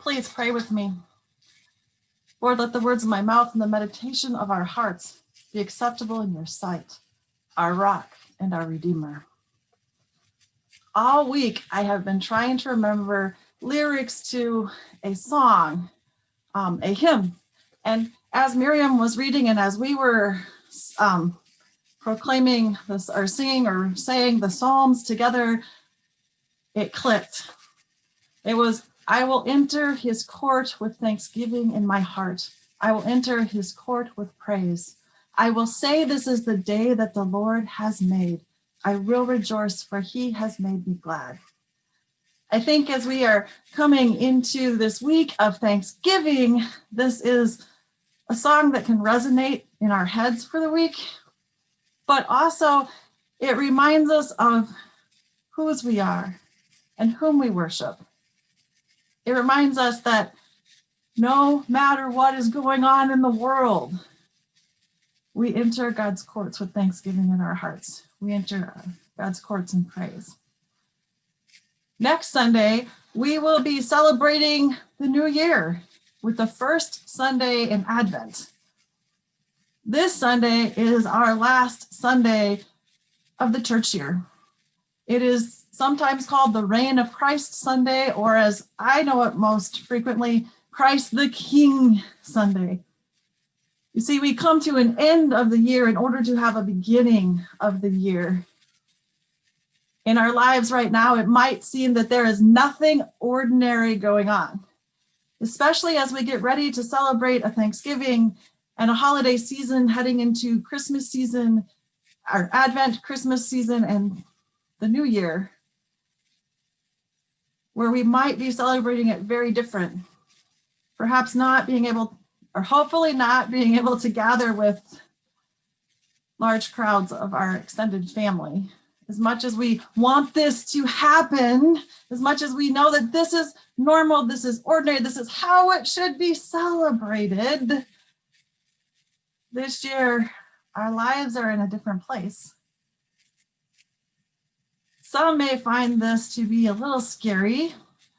Please pray with me. Lord, let the words of my mouth and the meditation of our hearts be acceptable in your sight, our rock and our redeemer. All week, I have been trying to remember lyrics to a song, a hymn. And as Miriam was reading and as we were proclaiming this or singing or saying the Psalms together, it clicked. It was, I will enter his court with thanksgiving in my heart. I will enter his court with praise. I will say this is the day that the Lord has made. I will rejoice, for he has made me glad. I think as we are coming into this week of Thanksgiving, this is a song that can resonate in our heads for the week, but also it reminds us of whose we are and whom we worship. It reminds us that no matter what is going on in the world, we enter God's courts with thanksgiving in our hearts. We enter God's courts in praise. Next Sunday, we will be celebrating the new year with the first Sunday in Advent. This Sunday is our last Sunday of the church year. It is sometimes called the Reign of Christ Sunday, or as I know it most frequently, Christ the King Sunday. You see, we come to an end of the year in order to have a beginning of the year. In our lives right now, it might seem that there is nothing ordinary going on, especially as we get ready to celebrate a Thanksgiving and a holiday season heading into Christmas season, our Advent Christmas season, and the new year, where we might be celebrating it very different. Perhaps not being able, or hopefully not being able to gather with large crowds of our extended family. As much as we want this to happen, as much as we know that this is normal, this is ordinary, this is how it should be celebrated, this year, our lives are in a different place. Some may find this to be a little scary.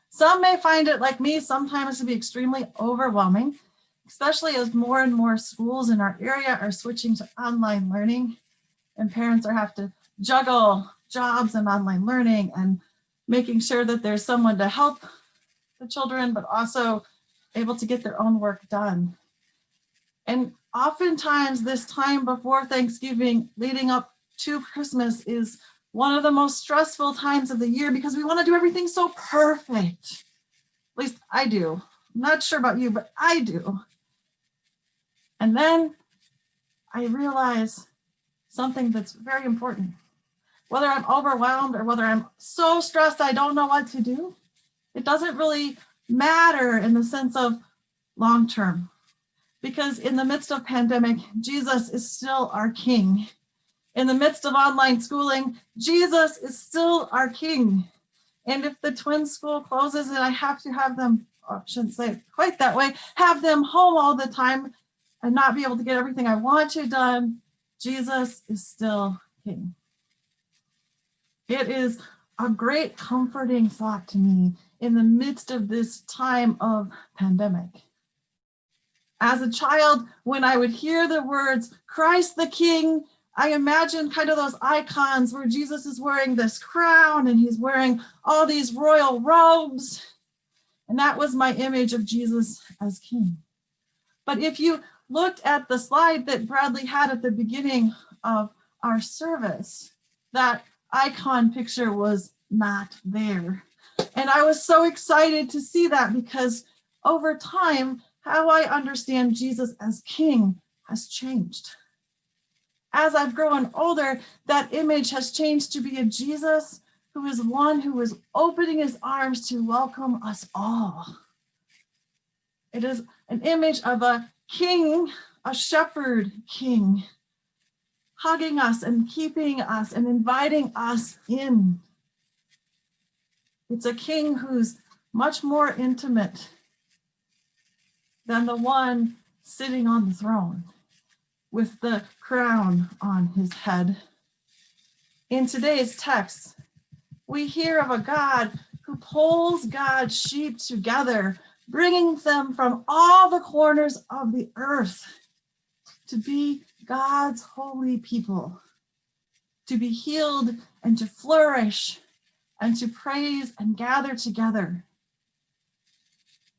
Some may find it, like me, sometimes to be extremely overwhelming, especially as more and more schools in our area are switching to online learning, and parents are have to juggle jobs and online learning and making sure that there's someone to help the children, but also able to get their own work done. And oftentimes this time before Thanksgiving, leading up to Christmas, is one of the most stressful times of the year because we want to do everything so perfect. At least I do. I'm not sure about you, but I do. And then I realize something that's very important. Whether I'm overwhelmed or whether I'm so stressed I don't know what to do, it doesn't really matter in the sense of long term. Because in the midst of pandemic, Jesus is still our King. In the midst of online schooling, Jesus is still our King. And if the twin school closes and I have to have them, I shouldn't say it quite that way, have them home all the time and not be able to get everything I want to done, Jesus is still King. It is a great comforting thought to me in the midst of this time of pandemic. As a child, when I would hear the words, Christ the King, I imagine kind of those icons where Jesus is wearing this crown and he's wearing all these royal robes. And that was my image of Jesus as King. But if you looked at the slide that Bradley had at the beginning of our service, that icon picture was not there. And I was so excited to see that because over time, how I understand Jesus as King has changed. As I've grown older, that image has changed to be a Jesus who is one who is opening his arms to welcome us all. It is an image of a king, a shepherd king, hugging us and keeping us and inviting us in. It's a king who's much more intimate than the one sitting on the throne with the crown on his head. In today's text, we hear of a God who pulls God's sheep together bringing them from all the corners of the earth to be God's holy people, to be healed and to flourish and to praise and gather together.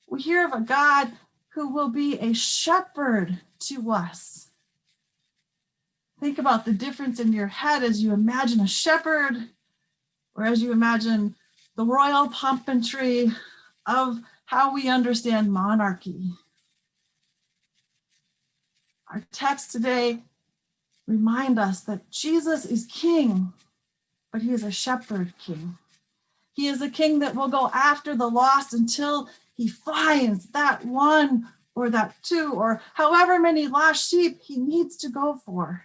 We hear of a God who will be a shepherd to us. Think about the difference in your head as you imagine a shepherd, or as you imagine the royal pomp-and-tree of how we understand monarchy. Our text today reminds us that Jesus is king, but he is a shepherd king. He is a king that will go after the lost until he finds that one or that two or however many lost sheep he needs to go for.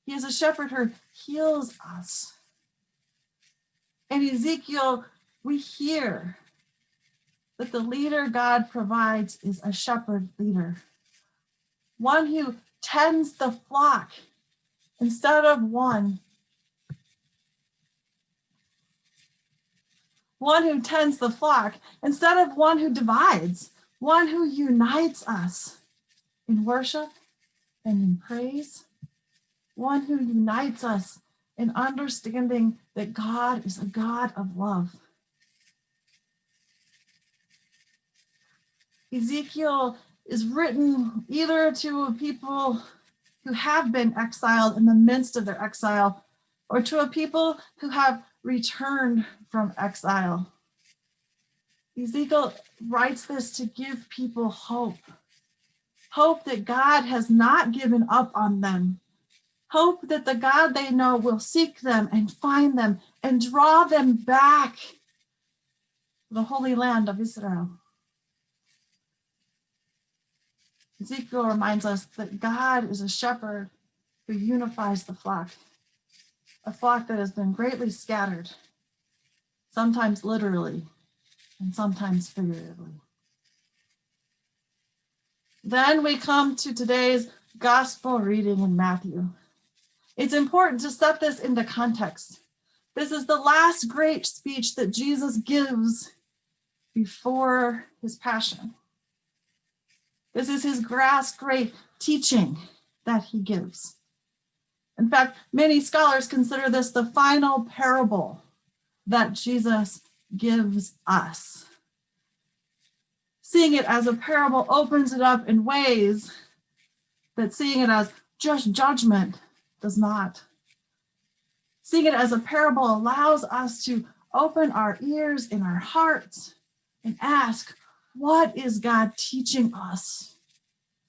He is a shepherd who heals us. In Ezekiel, we hear that the leader God provides is a shepherd leader, one who tends the flock instead of one who tends the flock instead of one who divides, one who unites us in worship and in praise, one who unites us in understanding that God is a God of love. Ezekiel is written either to people who have been exiled in the midst of their exile, or to a people who have returned from exile. Ezekiel writes this to give people hope that God has not given up on them, hope that the God they know will seek them and find them and draw them back to the Holy Land of Israel. Ezekiel reminds us that God is a shepherd who unifies the flock, a flock that has been greatly scattered, sometimes literally and sometimes figuratively. Then we come to today's gospel reading in Matthew. It's important to set this into context. This is the last great speech that Jesus gives before his passion. This is his last great teaching that he gives. In fact, many scholars consider this the final parable that Jesus gives us. Seeing it as a parable opens it up in ways that seeing it as just judgment does not. Seeing it as a parable allows us to open our ears and our hearts and ask, what is God teaching us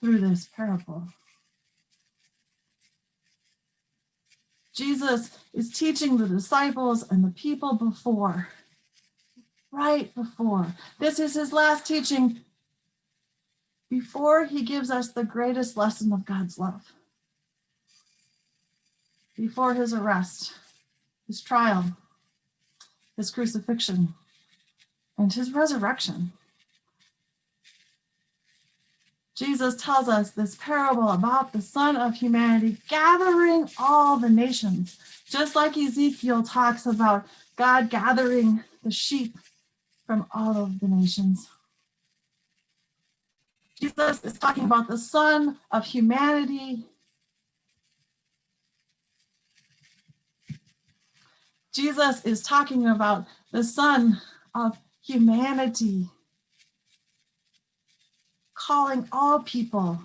through this parable? Jesus is teaching the disciples and the people before, right before. This is his last teaching before he gives us the greatest lesson of God's love. Before his arrest, his trial, his crucifixion, and his resurrection. Jesus tells us this parable about the Son of Humanity gathering all the nations, just like Ezekiel talks about God gathering the sheep from all of the nations. Jesus is talking about the Son of Humanity. Jesus is talking about the Son of Humanity, calling all people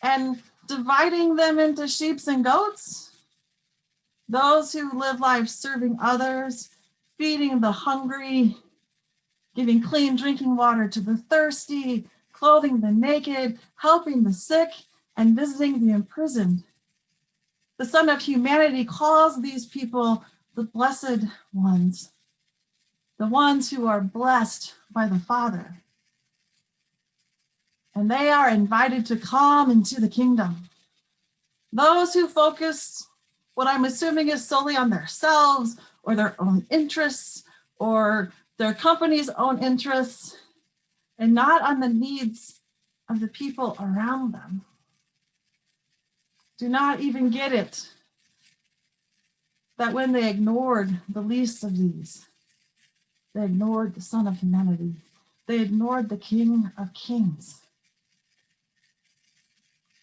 and dividing them into sheep and goats, those who live life serving others, feeding the hungry, giving clean drinking water to the thirsty, clothing the naked, helping the sick, and visiting the imprisoned. The Son of Humanity calls these people the blessed ones, the ones who are blessed by the Father. And they are invited to come into the kingdom. Those who focus, what I'm assuming is solely on themselves or their own interests or their company's own interests, and not on the needs of the people around them, do not even get it that when they ignored the least of these, they ignored the Son of Humanity. They ignored the King of Kings.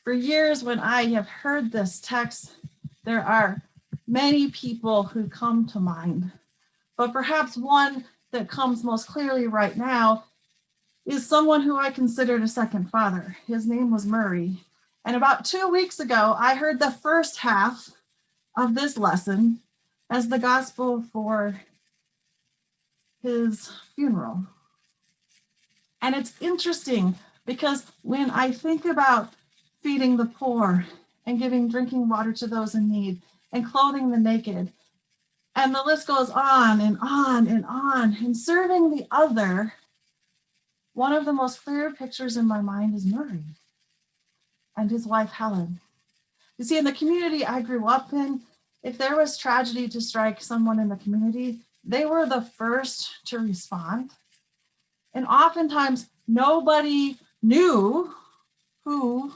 For years, when I have heard this text, there are many people who come to mind, but perhaps one that comes most clearly right now is someone who I considered a second father. His name was Murray. And about 2 weeks ago, I heard the first half of this lesson as the gospel for his funeral. And it's interesting because when I think about feeding the poor and giving drinking water to those in need and clothing the naked, and the list goes on and on and on, and serving the other, one of the most clear pictures in my mind is Murray and his wife, Helen. You see, in the community I grew up in, if there was tragedy to strike someone in the community, they were the first to respond. And oftentimes nobody knew who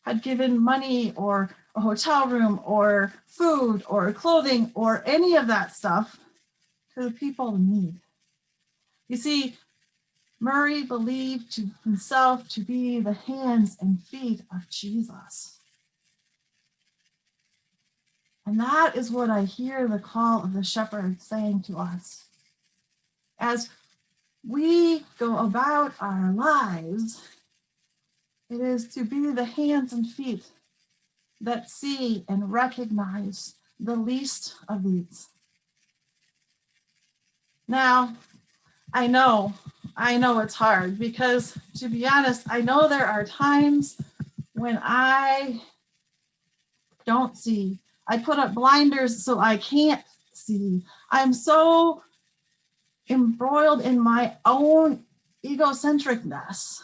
had given money or a hotel room or food or clothing or any of that stuff to the people in need. You see, Murray believed to himself to be the hands and feet of Jesus. And that is what I hear the call of the shepherd saying to us. As we go about our lives, it is to be the hands and feet that see and recognize the least of these. Now, I know it's hard because, to be honest, I know there are times when I don't see. I put up blinders so I can't see. I'm so embroiled in my own egocentricness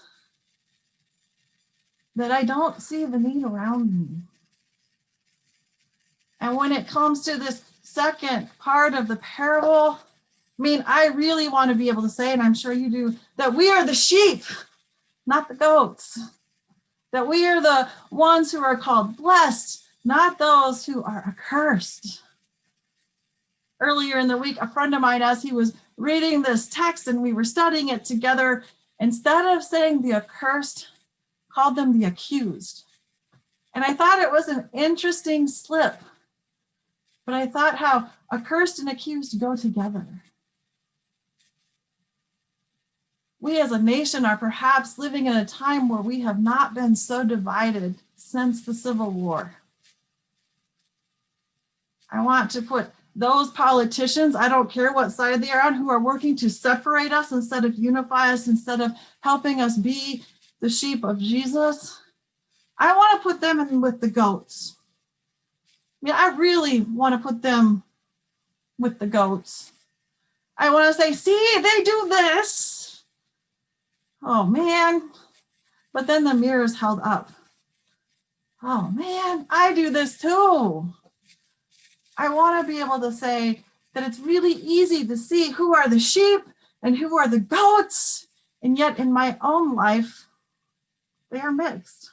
that I don't see the need around me. And when it comes to this second part of the parable, I really want to be able to say, and I'm sure you do, that we are the sheep, not the goats. That we are the ones who are called blessed, not those who are accursed. Earlier in the week, a friend of mine, as he was reading this text and we were studying it together, instead of saying the accursed, called them the accused. And I thought it was an interesting slip, but I thought how accursed and accused go together. We as a nation are perhaps living in a time where we have not been so divided since the Civil War. I want to put those politicians, I don't care what side they are on, who are working to separate us instead of unify us, instead of helping us be the sheep of Jesus. I want to put them in with the goats. I really want to put them with the goats. I want to say, see, they do this. Oh man, but then the mirror is held up. Oh man, I do this too. I want to be able to say that it's really easy to see who are the sheep and who are the goats, and yet in my own life, they are mixed.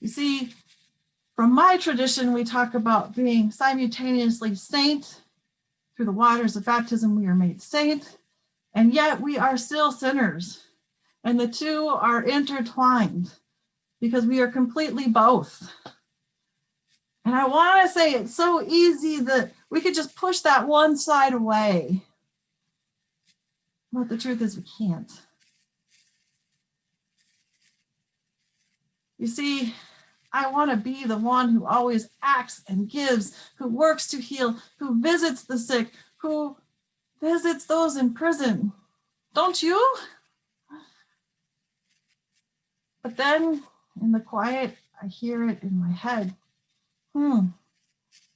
You see, from my tradition, we talk about being simultaneously saint. Through the waters of baptism, we are made saint. And yet we are still sinners, and the two are intertwined because we are completely both. And I want to say it's so easy that we could just push that one side away. But the truth is we can't. You see, I want to be the one who always acts and gives, who works to heal, who visits the sick, who visits those in prison. Don't you? But then in the quiet, I hear it in my head.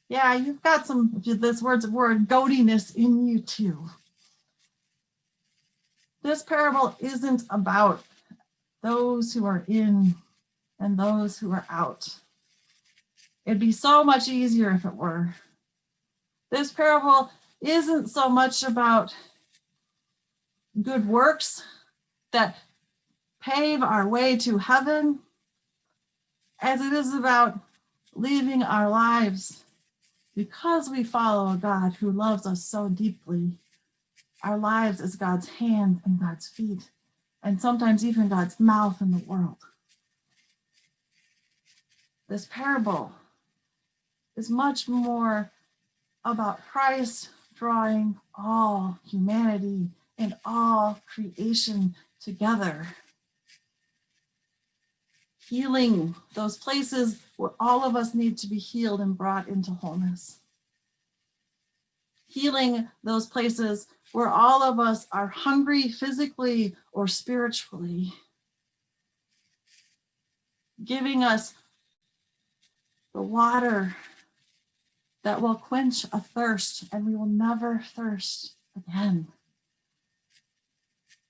Yeah, you've got some, this word goatiness in you too. This parable isn't about those who are in and those who are out. It'd be so much easier if it were. This parable isn't so much about good works that pave our way to heaven as it is about living our lives because we follow a God who loves us so deeply our lives as God's hand and God's feet, and sometimes even God's mouth in the world. This parable is much more about Christ drawing all humanity and all creation together, healing those places where all of us need to be healed and brought into wholeness. Healing those places where all of us are hungry physically or spiritually. Giving us the water that will quench a thirst, and we will never thirst again.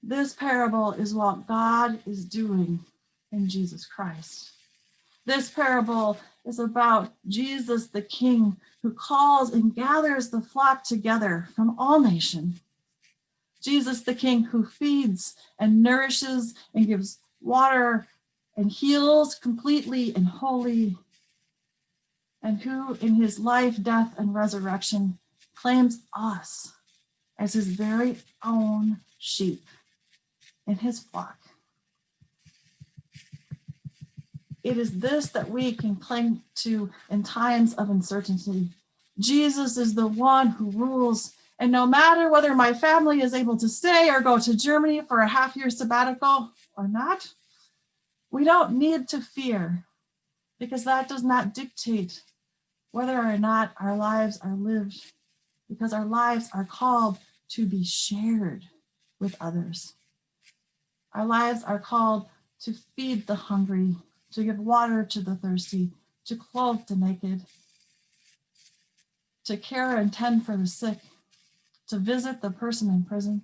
This parable is what God is doing in Jesus Christ. This parable is about Jesus the King, who calls and gathers the flock together from all nations. Jesus the King, who feeds and nourishes and gives water and heals completely and wholly, and who in his life, death, and resurrection claims us as his very own sheep in his flock. It is this that we can cling to in times of uncertainty. Jesus is the one who rules, and no matter whether my family is able to stay or go to Germany for a half-year sabbatical or not, we don't need to fear, because that does not dictate whether or not our lives are lived, because our lives are called to be shared with others. Our lives are called to feed the hungry, to give water to the thirsty, to clothe the naked, to care and tend for the sick, to visit the person in prison.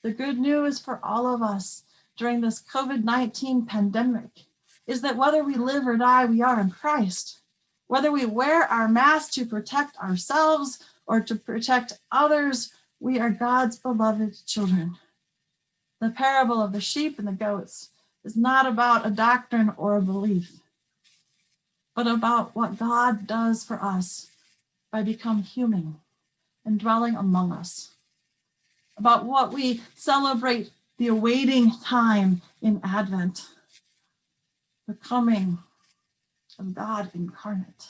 The good news for all of us during this COVID-19 pandemic is that whether we live or die, we are in Christ. Whether we wear our mask to protect ourselves or to protect others, we are God's beloved children. The parable of the sheep and the goats is not about a doctrine or a belief, but about what God does for us by becoming human and dwelling among us, about what we celebrate the awaiting time in Advent, the coming of God incarnate.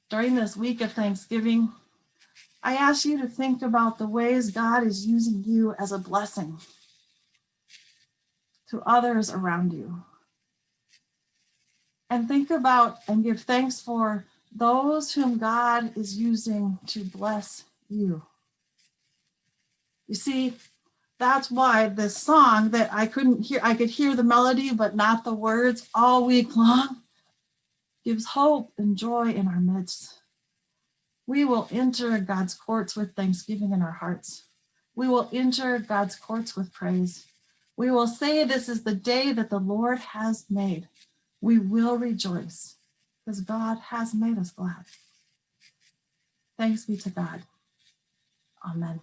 During this week of Thanksgiving, I ask you to think about the ways God is using you as a blessing to others around you. And think about and give thanks for those whom God is using to bless you. You see, that's why this song that I could hear the melody, but not the words all week long, gives hope and joy in our midst. We will enter God's courts with thanksgiving in our hearts. We will enter God's courts with praise. We will say, this is the day that the Lord has made. We will rejoice because God has made us glad. Thanks be to God. Amen.